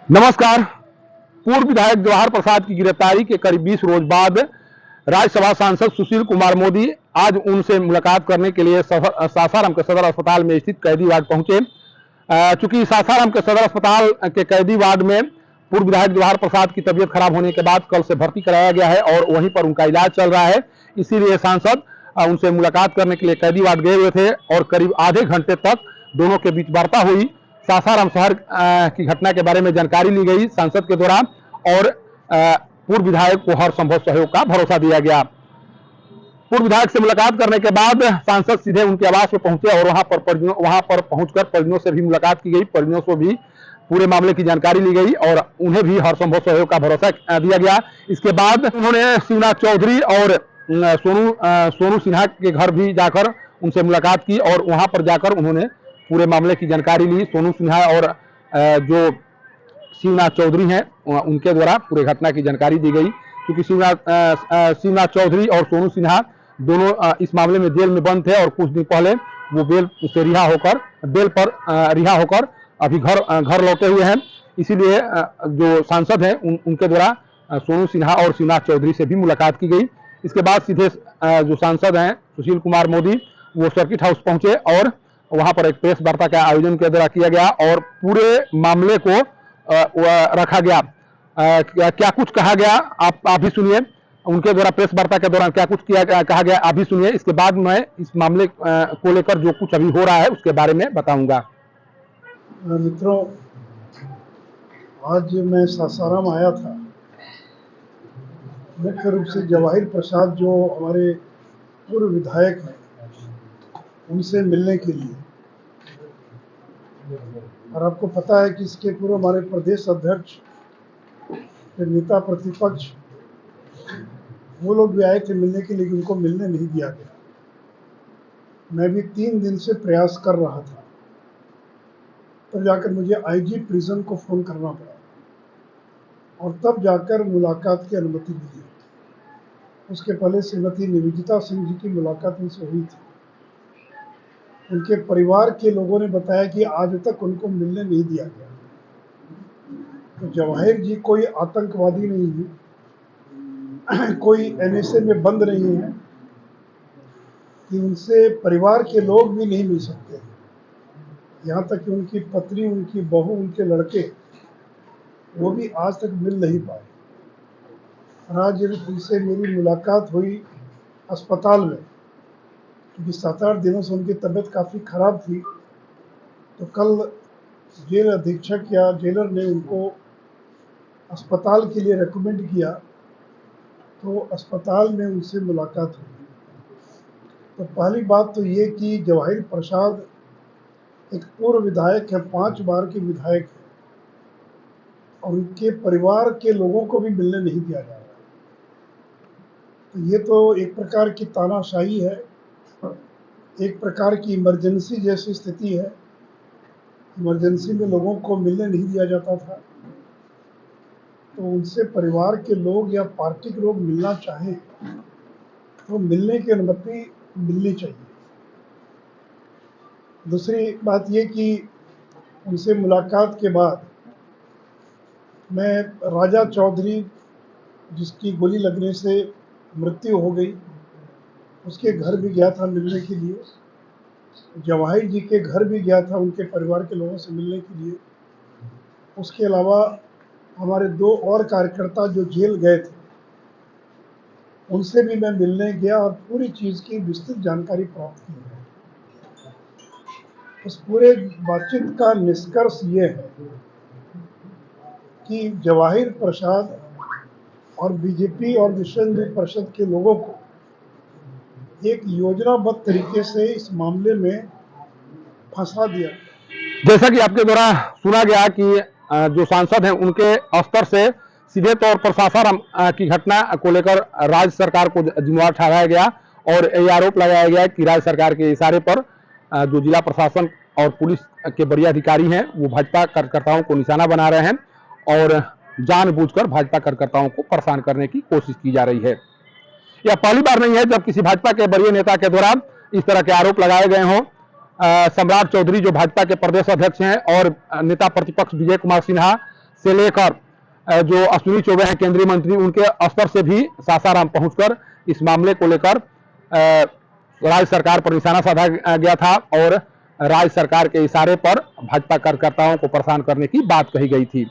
नमस्कार। पूर्व विधायक जवाहर प्रसाद की गिरफ्तारी के करीब 20 रोज बाद राज्यसभा सांसद सुशील कुमार मोदी आज उनसे मुलाकात करने के लिए सासाराम के सदर अस्पताल में स्थित कैदी वार्ड पहुंचे। चूंकि सासाराम के सदर अस्पताल के कैदी वार्ड में पूर्व विधायक जवाहर प्रसाद की तबीयत खराब होने के बाद कल से भर्ती कराया गया है और वहीं पर उनका इलाज चल रहा है, इसीलिए सांसद उनसे मुलाकात करने के लिए कैदी वार्ड गए हुए थे और करीब आधे घंटे तक दोनों के बीच वार्ता हुई। सासाराम शहर की घटना के बारे में जानकारी ली गई सांसद के द्वारा और पूर्व विधायक को हर संभव सहयोग का भरोसा दिया गया। पूर्व विधायक से मुलाकात करने के बाद सांसद सीधे उनके आवास में पहुंचे और वहां पर पहुंचकर परिजनों से भी मुलाकात की गई। परिजनों से भी पूरे मामले की जानकारी ली गई और उन्हें भी हर संभव सहयोग का भरोसा दिया गया। इसके बाद उन्होंने शिवनाथ चौधरी और सोनू सिन्हा के घर भी जाकर उनसे मुलाकात की और वहां पर जाकर उन्होंने पूरे मामले की जानकारी ली। सोनू सिन्हा और जो शिवनाथ चौधरी हैं उनके द्वारा पूरे घटना की जानकारी दी गई। क्योंकि शिवनाथ चौधरी और सोनू सिन्हा दोनों इस मामले में जेल में बंद थे और कुछ दिन पहले वो बेल पर रिहा होकर अभी घर लौटे हुए हैं। इसीलिए जो सांसद हैं उनके द्वारा सोनू सिन्हा और शिवनाथ चौधरी से भी मुलाकात की गई। इसके बाद सीधे जो सांसद हैं सुशील कुमार मोदी वो सर्किट हाउस पहुंचे और वहां पर एक प्रेस वार्ता का आयोजन के द्वारा किया गया और पूरे मामले को रखा गया। क्या कुछ कहा गया आप भी सुनिए। उनके द्वारा प्रेस वार्ता के दौरान क्या कुछ कहा गया आप भी सुनिए। इसके बाद मैं इस मामले को लेकर जो कुछ अभी हो रहा है उसके बारे में बताऊंगा। मित्रों, आज मैं सासाराम आया था मुख्य रूप से जवाहर प्रसाद जो हमारे पूर्व विधायक हैं उनसे मिलने के लिए। और आपको पता है कि इसके पूर्व हमारे प्रदेश अध्यक्ष नेता प्रतिपक्ष वो लोग भी आए थे मिलने के लिए, उनको मिलने नहीं दिया गया। मैं भी 3 दिन से प्रयास कर रहा था, तब जाकर मुझे आईजी प्रिजन को फ़ोन करना पड़ा और तब जाकर मुलाकात की अनुमति मिली। उसके पहले श्रीमती निवेदिता सिंह जी की मुलाकात उनसे हुई थी। उनके परिवार के लोगों ने बताया कि आज तक उनको मिलने नहीं दिया गया। तो जवाहर जी कोई आतंकवादी नहीं है, कोई एनएसए में बंद नहीं है कि उनसे परिवार के लोग भी नहीं मिल सकते। यहाँ तक कि उनकी पत्नी, उनकी बहू, उनके लड़के वो भी आज तक मिल नहीं पाए। आज उनसे मेरी मुलाकात हुई अस्पताल में, क्योंकि 7-8 दिनों से उनकी तबीयत काफ़ी ख़राब थी। तो कल जेल अधीक्षक या जेलर ने उनको अस्पताल के लिए रेकमेंड किया, तो अस्पताल में उनसे मुलाकात हुई। तो पहली बात तो ये कि जवाहर प्रसाद एक पूर्व विधायक है, 5 बार के विधायक हैं और उनके परिवार के लोगों को भी मिलने नहीं दिया जा रहा। तो ये तो एक प्रकार की तानाशाही है, एक प्रकार की इमरजेंसी जैसी स्थिति है। इमरजेंसी में लोगों को मिलने नहीं दिया जाता था, तो उनसे परिवार के लोग या पार्टी के लोग मिलना चाहें तो मिलने की अनुमति मिलनी चाहिए। दूसरी बात ये कि उनसे मुलाकात के बाद मैं राजा चौधरी जिसकी गोली लगने से मृत्यु हो गई उसके घर भी गया था मिलने के लिए। जवाहर जी के घर भी गया था उनके परिवार के लोगों से मिलने के लिए। उसके अलावा हमारे 2 और कार्यकर्ता जो जेल गए थे उनसे भी मैं मिलने गया और पूरी चीज़ की विस्तृत जानकारी प्राप्त की है। उस पूरे बातचीत का निष्कर्ष ये है कि जवाहर प्रसाद और बीजेपी और विश्व हिंदू परिषद के लोगों को एक योजनाबद्ध तरीके से इस मामले में फंसा दिया। जैसा कि आपके द्वारा सुना गया कि जो सांसद हैं उनके स्तर से सीधे तौर पर सासाराम की घटना को लेकर राज्य सरकार को जिम्मेवार ठहराया गया और ये आरोप लगाया गया कि राज्य सरकार के इशारे पर जो जिला प्रशासन और पुलिस के बड़े अधिकारी हैं वो भाजपा कार्यकर्ताओं को निशाना बना रहे हैं और जानबूझकर भाजपा कार्यकर्ताओं को परेशान करने की कोशिश की जा रही है। यह पहली बार नहीं है जब किसी भाजपा के बड़े नेता के द्वारा इस तरह के आरोप लगाए गए हों। सम्राट चौधरी जो भाजपा के प्रदेश अध्यक्ष हैं और नेता प्रतिपक्ष विजय कुमार सिन्हा से लेकर जो अश्विनी चौबे हैं केंद्रीय मंत्री, उनके स्तर से भी सासाराम पहुंचकर इस मामले को लेकर राज्य सरकार पर निशाना साधा गया था और राज्य सरकार के इशारे पर भाजपा कार्यकर्ताओं को परेशान करने की बात कही गई थी।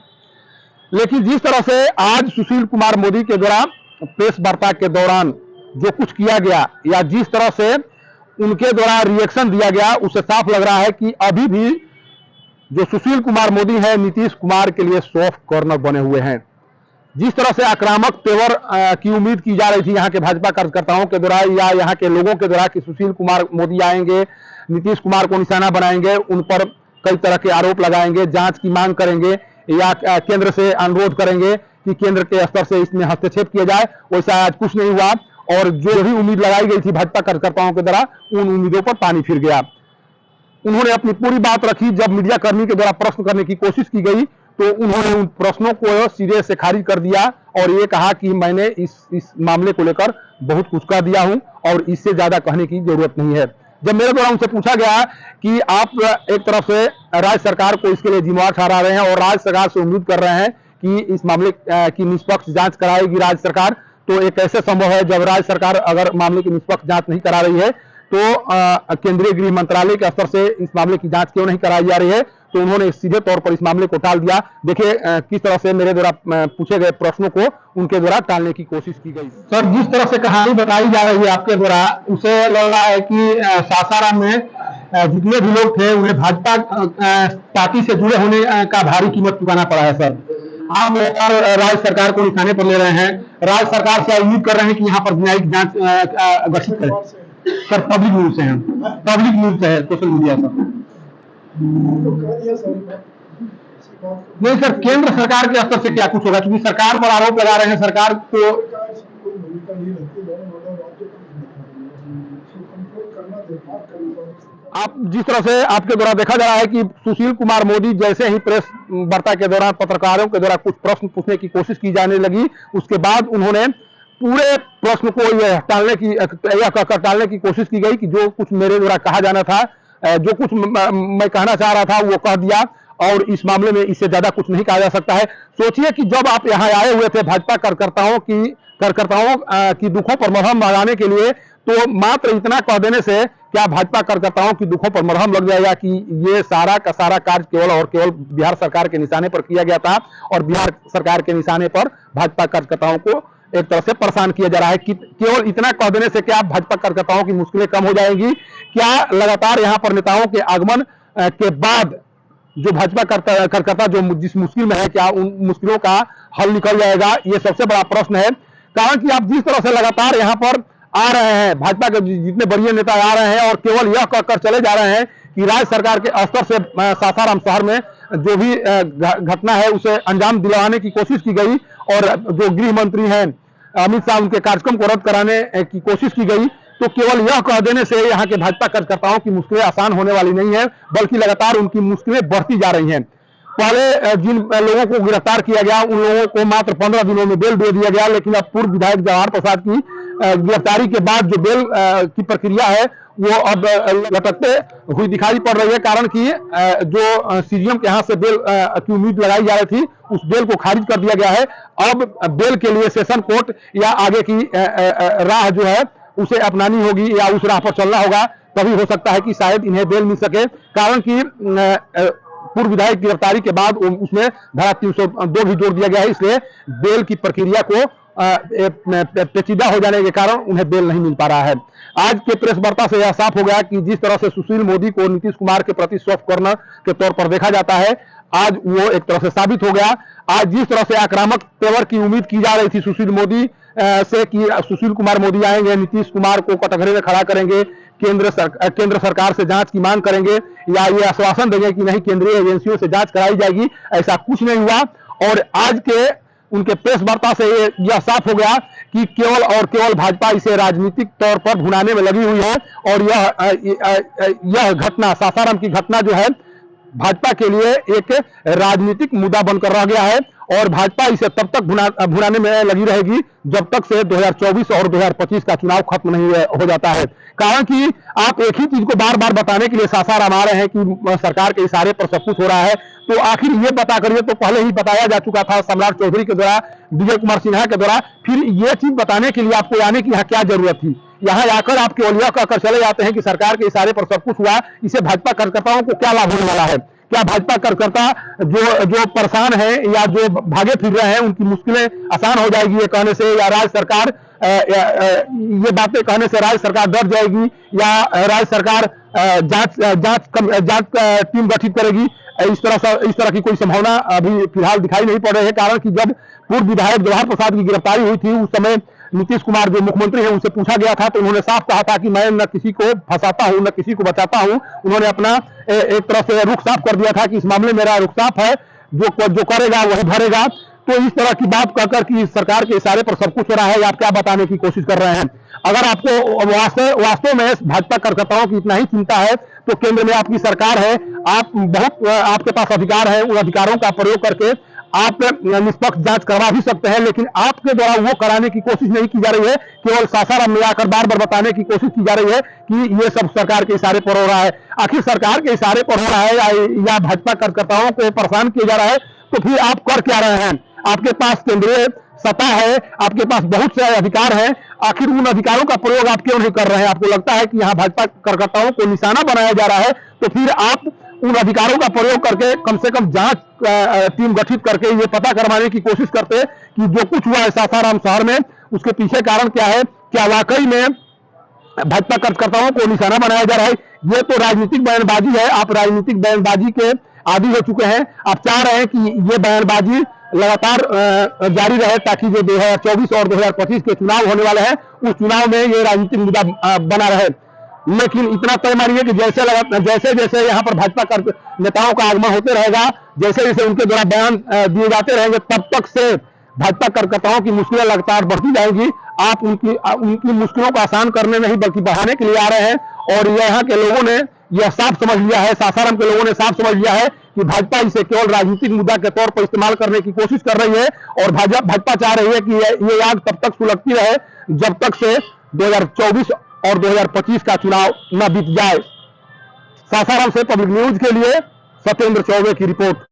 लेकिन जिस तरह से आज सुशील कुमार मोदी के द्वारा प्रेस वार्ता के दौरान जो कुछ किया गया या जिस तरह से उनके द्वारा रिएक्शन दिया गया, उससे साफ लग रहा है कि अभी भी जो सुशील कुमार मोदी है नीतीश कुमार के लिए सॉफ्ट कॉर्नर बने हुए हैं। जिस तरह से आक्रामक तेवर की उम्मीद की जा रही थी यहाँ के भाजपा कार्यकर्ताओं के द्वारा या यहाँ के लोगों के द्वारा कि सुशील कुमार मोदी आएंगे, नीतीश कुमार को निशाना बनाएंगे, उन पर कई तरह के आरोप लगाएंगे, जांच की मांग करेंगे या केंद्र से अनुरोध करेंगे कि केंद्र के स्तर से इसमें हस्तक्षेप किया जाए, वैसा आज कुछ नहीं हुआ और जो भी उम्मीद लगाई गई थी भाजपा कार्यकर्ताओं के द्वारा उन उम्मीदों पर पानी फिर गया। उन्होंने अपनी पूरी बात रखी। जब मीडिया कर्मी के द्वारा प्रश्न करने की कोशिश की गई तो उन्होंने उन प्रश्नों को सिरे से खारिज कर दिया और ये कहा कि मैंने इस मामले को लेकर बहुत कुछ कह दिया हूं और इससे ज्यादा कहने की जरूरत नहीं है। जब मेरे द्वारा उनसे पूछा गया कि आप एक तरफ से राज्य सरकार को इसके लिए जिम्मेवार ठहरा रहे हैं और राज्य सरकार से उम्मीद कर रहे हैं कि इस मामले की निष्पक्ष जांच कराएगी राज्य सरकार, तो ये कैसे संभव है जब राज्य सरकार अगर मामले की निष्पक्ष जांच नहीं करा रही है तो केंद्रीय गृह मंत्रालय के स्तर से इस मामले की जांच क्यों नहीं कराई जा रही है। तो उन्होंने सीधे तौर पर इस मामले को टाल दिया। देखिए किस तरह से मेरे द्वारा पूछे गए प्रश्नों को उनके द्वारा टालने की कोशिश की गई। सर, जिस तरह से कहानी बताई जा रही है आपके द्वारा, उसे लग रहा है कि सासाराम में जितने भी लोग थे उन्हें भाजपा पार्टी से जुड़े होने का भारी कीमत चुकाना पड़ा है। सर, आप राज्य सरकार को निशाने पर ले रहे हैं, राज्य सरकार से उम्मीद कर रहे हैं कि यहाँ पर न्यायिक जांच गठित करें। सर, पब्लिक न्यूज से हैं, पब्लिक न्यूज से है, सोशल मीडिया पर नहीं। सर, केंद्र सरकार के स्तर से क्या कुछ होगा, क्योंकि सरकार पर आरोप लगा रहे हैं, सरकार को आप जिस तरह से आपके द्वारा देखा जा रहा है कि सुशील कुमार मोदी जैसे ही प्रेस वार्ता के दौरान पत्रकारों के द्वारा कुछ प्रश्न पूछने की कोशिश की जाने लगी, उसके बाद उन्होंने पूरे प्रश्न को यह टालने की कोशिश की गई कि जो कुछ मेरे द्वारा कहा जाना था, जो कुछ मैं कहना चाह रहा था वो कह दिया और इस मामले में इससे ज्यादा कुछ नहीं कहा जा सकता है। सोचिए कि जब आप यहाँ आए हुए थे भाजपा कार्यकर्ताओं की दुखों पर मरहम लगाने के लिए, तो मात्र इतना कह देने से क्या भाजपा कार्यकर्ताओं की दुखों पर मरहम लग जाएगा कि ये सारा का सारा कार्य केवल और केवल बिहार सरकार के निशाने पर किया गया था और बिहार सरकार के निशाने पर भाजपा कार्यकर्ताओं को एक तरह से परेशान किया जा रहा है कि केवल इतना कह देने से क्या भाजपा कार्यकर्ताओं की मुश्किलें कम हो जाएंगी? क्या लगातार यहाँ पर नेताओं के आगमन के बाद जो भाजपा कार्यकर्ता जो जिस मुश्किल में है, क्या उन मुश्किलों का हल निकल जाएगा? ये सबसे बड़ा प्रश्न है। कारण कि आप जिस तरह से लगातार यहाँ पर आ रहे हैं, भाजपा के जितने बड़े नेता आ रहे हैं और केवल यह कहकर चले जा रहे हैं कि राज्य सरकार के स्तर से सासाराम शहर में जो भी घटना है उसे अंजाम दिलवाने की कोशिश की गई और जो गृह मंत्री हैं अमित शाह, उनके कार्यक्रम को रद्द कराने की कोशिश की गई। तो केवल यह कह देने से यहाँ के भाजपा कार्यकर्ताओं की मुश्किलें आसान होने वाली नहीं है, बल्कि लगातार उनकी मुश्किलें बढ़ती जा रही हैं। पहले जिन लोगों को गिरफ्तार किया गया उन लोगों को मात्र 15 दिनों में बेल दे दिया गया, लेकिन अब पूर्व विधायक जवाहर प्रसाद की गिरफ्तारी के बाद जो बेल की प्रक्रिया है वो अब लटकते हुई दिखाई पड़ रही है। कारण कि जो सीजीएम के यहाँ से बेल की उम्मीद लगाई जा रही थी उस बेल को खारिज कर दिया गया है। अब बेल के लिए सेशन कोर्ट या आगे की राह जो है उसे अपनानी होगी या उस राह पर चलना होगा, तभी हो सकता है कि शायद इन्हें बेल मिल सके। कारण कि पूर्व विधायक की गिरफ्तारी के बाद उसमें धारा 302 भी जोड़ दिया गया है, इसलिए बेल की प्रक्रिया को पेचीदा हो जाने के कारण उन्हें बेल नहीं मिल पा रहा है। आज के प्रेस वार्ता से यह साफ हो गया कि जिस तरह से सुशील मोदी को नीतीश कुमार के प्रति सॉफ्ट कॉर्नर के तौर पर देखा जाता है, आज वो एक तरह से साबित हो गया। आज जिस तरह से आक्रामक तेवर की उम्मीद की जा रही थी सुशील मोदी से कि सुशील कुमार मोदी आएंगे, नीतीश कुमार को कटघरे में खड़ा करेंगे, केंद्र सरकार से जांच की मांग करेंगे या ये आश्वासन देंगे कि नहीं केंद्रीय एजेंसियों से जांच कराई जाएगी, ऐसा कुछ नहीं हुआ। और आज के उनके प्रेस वार्ता से यह साफ हो गया कि केवल और केवल भाजपा इसे राजनीतिक तौर पर भुनाने में लगी हुई है और यह घटना, सासाराम की घटना जो है भाजपा के लिए एक राजनीतिक मुद्दा बनकर रह गया है और भाजपा इसे तब तक भुनाने में लगी रहेगी जब तक से 2024 और 2025 का चुनाव खत्म नहीं हो जाता है। कारण कि आप एक ही चीज को बार बार बताने के लिए सासाराम आ रहे हैं कि सरकार के इशारे पर सब कुछ हो रहा है, तो आखिर ये बता करिए, तो पहले ही बताया जा चुका था सम्राट चौधरी के द्वारा, विजय कुमार सिन्हा के द्वारा, फिर ये चीज बताने के लिए आपको आने की यहाँ क्या जरूरत थी? यहाँ आकर आप केवलिया कहकर चले जाते हैं कि सरकार के इशारे पर सब कुछ हुआ, इससे भाजपा कार्यकर्ताओं को क्या लाभ होने वाला है? क्या भाजपा कार्यकर्ता जो परेशान है या जो भागे फिर रहे हैं उनकी मुश्किलें आसान हो जाएगी ये कहने से, या राज्य सरकार ये बातें कहने से राज्य सरकार डर जाएगी, या राज्य सरकार जांच टीम गठित करेगी? इस तरह की कोई संभावना अभी फिलहाल दिखाई नहीं पड़ रही है। कारण कि जब पूर्व विधायक जवाहर प्रसाद की गिरफ्तारी हुई थी, उस समय नीतीश कुमार जो मुख्यमंत्री हैं उनसे पूछा गया था, तो उन्होंने साफ कहा था कि मैं न किसी को फंसाता हूं न किसी को बचाता हूं। उन्होंने अपना एक तरह से रुख साफ कर दिया था कि इस मामले में मेरा रुख साफ है, जो करेगा वही भरेगा। तो इस तरह की बात कहकर कि सरकार के इशारे पर सब कुछ हो रहा है, आप क्या बताने की कोशिश कर रहे हैं? अगर आपको वास्तव में भाजपा कार्यकर्ताओं की इतना ही चिंता है तो केंद्र में आपकी सरकार है, आपके पास अधिकार है, उन अधिकारों का प्रयोग करके आप निष्पक्ष जांच करवा भी सकते हैं, लेकिन आपके द्वारा वो कराने की कोशिश नहीं की जा रही है। केवल सासाराम में आकर बार बार बताने की कोशिश की जा रही है कि ये सब सरकार के इशारे पर हो रहा है। आखिर सरकार के इशारे पर हो रहा है या भाजपा कार्यकर्ताओं को परेशान किया जा रहा है, तो फिर आप कर क्या रहे हैं? आपके पास केंद्रीय सत्ता है, आपके पास बहुत से अधिकार हैं, आखिर उन अधिकारों का प्रयोग आप क्यों नहीं कर रहे हैं? आपको लगता है कि यहाँ भाजपा कार्यकर्ताओं को निशाना बनाया जा रहा है, तो फिर आप उन अधिकारों का प्रयोग करके कम से कम जांच टीम गठित करके ये पता करवाने की कोशिश करते कि जो कुछ हुआ है सासाराम शहर में, उसके पीछे कारण क्या है? क्या वाकई में भाजपा कार्यकर्ताओं को निशाना बनाया जा रहा है? ये तो राजनीतिक बयानबाजी है। आप राजनीतिक बयानबाजी के आदी हो चुके हैं। आप चाह रहे हैं कि ये बयानबाजी लगातार जारी रहे, ताकि जो 2024 और 2025 के चुनाव होने वाले हैं उस चुनाव में ये राजनीतिक मुद्दा बना रहे। लेकिन इतना तय मानिए कि जैसे जैसे यहाँ पर भाजपा नेताओं का आगमन होते रहेगा, जैसे जैसे उनके द्वारा बयान दिए जाते रहेंगे, तब तक से भाजपा कार्यकर्ताओं की मुश्किलें लगातार बढ़ती जाएंगी। आप उनकी मुश्किलों को आसान करने नहीं बल्कि बढ़ाने के लिए आ रहे हैं। और यहाँ के लोगों ने यह साफ समझ लिया है, सासाराम के लोगों ने साफ समझ लिया है कि भाजपा इसे केवल राजनीतिक मुद्दा के तौर पर इस्तेमाल करने की कोशिश कर रही है। और भाजपा चाह रही है कि ये आग तब तक सुलगती रहे जब तक से 2024 और 2025 का चुनाव न बीत जाए। सासाराम से पब्लिक न्यूज के लिए सत्येंद्र चौबे की रिपोर्ट।